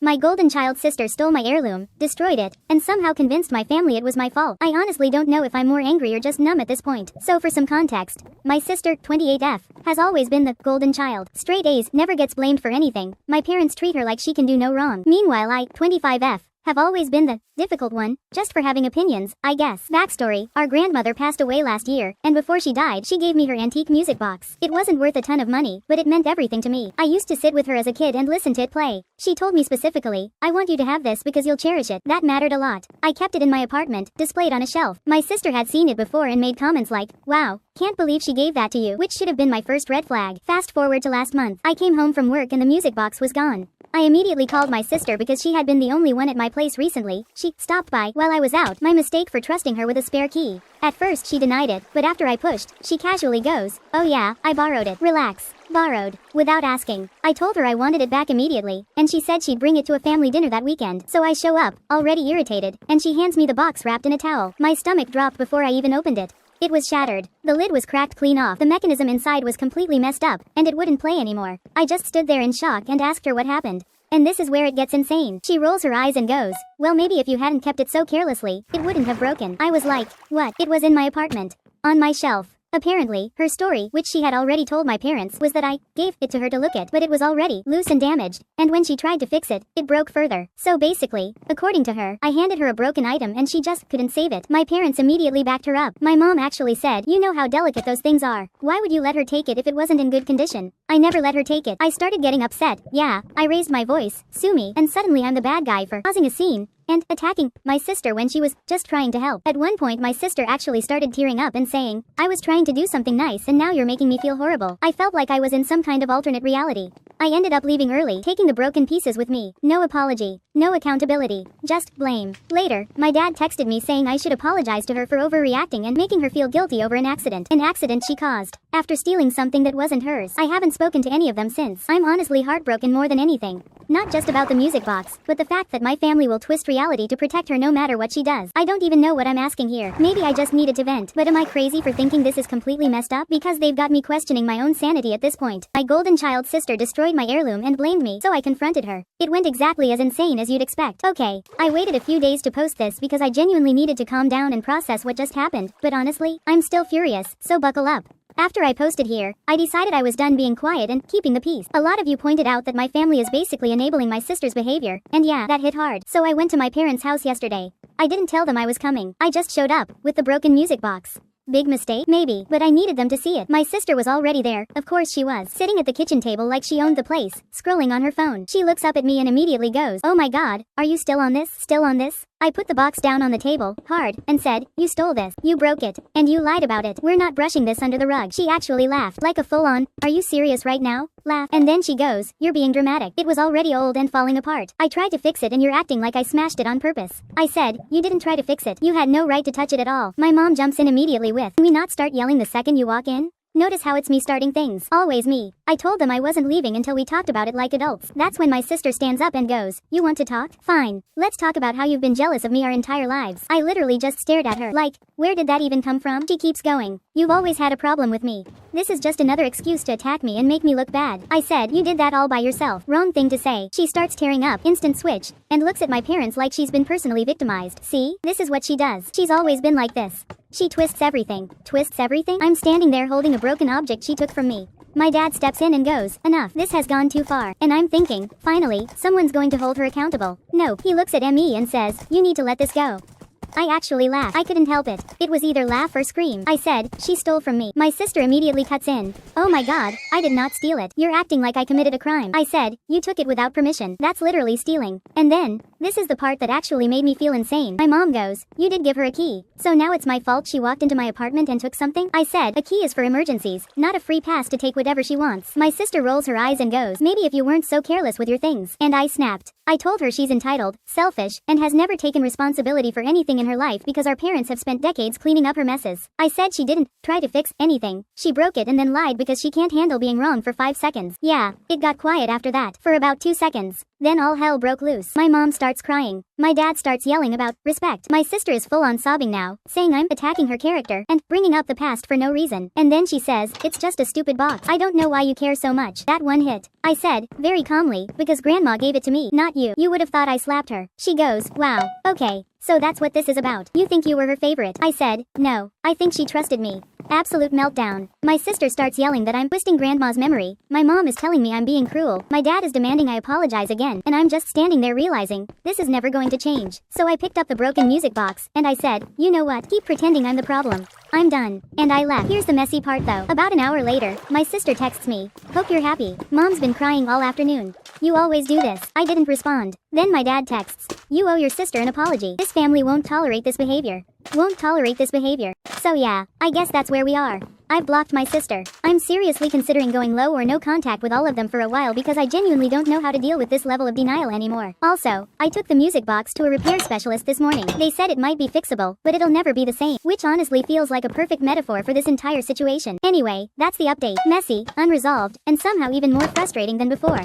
My golden child sister stole my heirloom, destroyed it, and somehow convinced my family it was my fault. I honestly don't know if I'm more angry or just numb at this point. So for some context, my sister, 28F, has always been the golden child. Straight A's, never gets blamed for anything. My parents treat her like she can do no wrong. Meanwhile I, 25F, have always been the difficult one, just for having opinions, I guess. Backstory, our grandmother passed away last year, and before she died she gave me her antique music box. It wasn't worth a ton of money, but it meant everything to me. I used to sit with her as a kid and listen to it play. She told me specifically, I want you to have this because you'll cherish it. That mattered a lot. I kept it in my apartment, displayed on a shelf. My sister had seen it before and made comments like, wow, can't believe she gave that to you, which should have been my first red flag. Fast forward to last month. I came home from work and the music box was gone. I immediately called my sister because she had been the only one at my place recently. She stopped by while I was out, my mistake for trusting her with a spare key. At first she denied it, but after I pushed, she casually goes, oh yeah, I borrowed it. Relax. Borrowed. Without asking. I told her I wanted it back immediately, and she said she'd bring it to a family dinner that weekend. So I show up, already irritated, and she hands me the box wrapped in a towel. My stomach dropped before I even opened it. It was shattered. The lid was cracked clean off. The mechanism inside was completely messed up, and it wouldn't play anymore. I just stood there in shock and asked her what happened. And this is where it gets insane. She rolls her eyes and goes, well, maybe if you hadn't kept it so carelessly, it wouldn't have broken. I was like, what? It was in my apartment. On my shelf. Apparently, her story, which she had already told my parents, was that I gave it to her to look at, but it was already loose and damaged, and when she tried to fix it, it broke further. So basically, according to her, I handed her a broken item and she just couldn't save it. My parents immediately backed her up. My mom actually said, you know how delicate those things are. Why would you let her take it if it wasn't in good condition? I never let her take it. I started getting upset. Yeah, I raised my voice, sue me, and suddenly I'm the bad guy for causing a scene and attacking my sister when she was just trying to help. At one point my sister actually started tearing up and saying, I was trying to do something nice and now you're making me feel horrible. I felt like I was in some kind of alternate reality. I ended up leaving early, taking the broken pieces with me. No apology, no accountability, just blame. Later, my dad texted me saying I should apologize to her for overreacting and making her feel guilty over an accident she caused. After stealing something that wasn't hers. I haven't spoken to any of them since. I'm honestly heartbroken more than anything. Not just about the music box, but the fact that my family will twist reality to protect her no matter what she does. I don't even know what I'm asking here. Maybe I just needed to vent. But am I crazy for thinking this is completely messed up? Because they've got me questioning my own sanity at this point. My golden child sister destroyed my heirloom and blamed me, so I confronted her. It went exactly as insane as you'd expect. Okay, I waited a few days to post this because I genuinely needed to calm down and process what just happened. But honestly, I'm still furious, so buckle up. After I posted here, I decided I was done being quiet and keeping the peace. A lot of you pointed out that my family is basically enabling my sister's behavior, and yeah, that hit hard. So I went to my parents' house yesterday. I didn't tell them I was coming. I just showed up, with the broken music box. Big mistake? Maybe, but I needed them to see it. My sister was already there, of course she was, sitting at the kitchen table like she owned the place, scrolling on her phone. She looks up at me and immediately goes, oh my god, are you still on this? Still on this? I put the box down on the table, hard, and said, you stole this, you broke it, and you lied about it. We're not brushing this under the rug. She actually laughed, like a full-on, are you serious right now? Laugh. And then she goes, you're being dramatic. It was already old and falling apart. I tried to fix it and you're acting like I smashed it on purpose. I said, you didn't try to fix it. You had no right to touch it at all. My mom jumps in immediately with, can we not start yelling the second you walk in? Notice how it's me starting things. Always me. I told them I wasn't leaving until we talked about it like adults. That's when my sister stands up and goes, you want to talk? Fine. Let's talk about how you've been jealous of me our entire lives. I literally just stared at her, like, where did that even come from? She keeps going. You've always had a problem with me. This is just another excuse to attack me and make me look bad. I said, you did that all by yourself. Wrong thing to say. She starts tearing up, instant switch, and looks at my parents like she's been personally victimized. See? This is what she does. She's always been like this. She twists everything. Twists everything? I'm standing there holding a broken object she took from me. My dad steps in and goes, enough, this has gone too far. And I'm thinking, finally, someone's going to hold her accountable. No, he looks at me and says, you need to let this go. I actually laughed. I couldn't help it. It was either laugh or scream. I said, she stole from me. My sister immediately cuts in. Oh my god, I did not steal it. You're acting like I committed a crime. I said, you took it without permission. That's literally stealing. And then, this is the part that actually made me feel insane. My mom goes, you did give her a key. So now it's my fault she walked into my apartment and took something? I said, a key is for emergencies, not a free pass to take whatever she wants. My sister rolls her eyes and goes, maybe if you weren't so careless with your things. And I snapped. I told her she's entitled, selfish, and has never taken responsibility for anything in her life because our parents have spent decades cleaning up her messes. I said she didn't try to fix anything. She broke it and then lied because she can't handle being wrong for 5 seconds. Yeah, it got quiet after that. For about 2 seconds. Then all hell broke loose. My mom starts crying. My dad starts yelling about respect. My sister is full on sobbing now, saying I'm attacking her character and bringing up the past for no reason. And then she says, it's just a stupid box. I don't know why you care so much. That one hit. I said, very calmly, because grandma gave it to me, not you. You would have thought I slapped her. She goes, wow, okay. So that's what this is about. You think you were her favorite? I said, no. I think she trusted me. Absolute meltdown. My sister starts yelling that I'm twisting grandma's memory. My mom is telling me I'm being cruel. My dad is demanding I apologize again. And I'm just standing there realizing, this is never going to change. So I picked up the broken music box, and I said, you know what? Keep pretending I'm the problem. I'm done. And I left. Here's the messy part though. About an hour later, my sister texts me. Hope you're happy. Mom's been crying all afternoon. You always do this. I didn't respond. Then my dad texts. You owe your sister an apology. This family won't tolerate this behavior. Won't tolerate this behavior. So yeah, I guess that's where we are. I've blocked my sister. I'm seriously considering going low or no contact with all of them for a while because I genuinely don't know how to deal with this level of denial anymore. Also, I took the music box to a repair specialist this morning. They said it might be fixable, but it'll never be the same, which honestly feels like a perfect metaphor for this entire situation. Anyway, that's the update. Messy, unresolved, and somehow even more frustrating than before.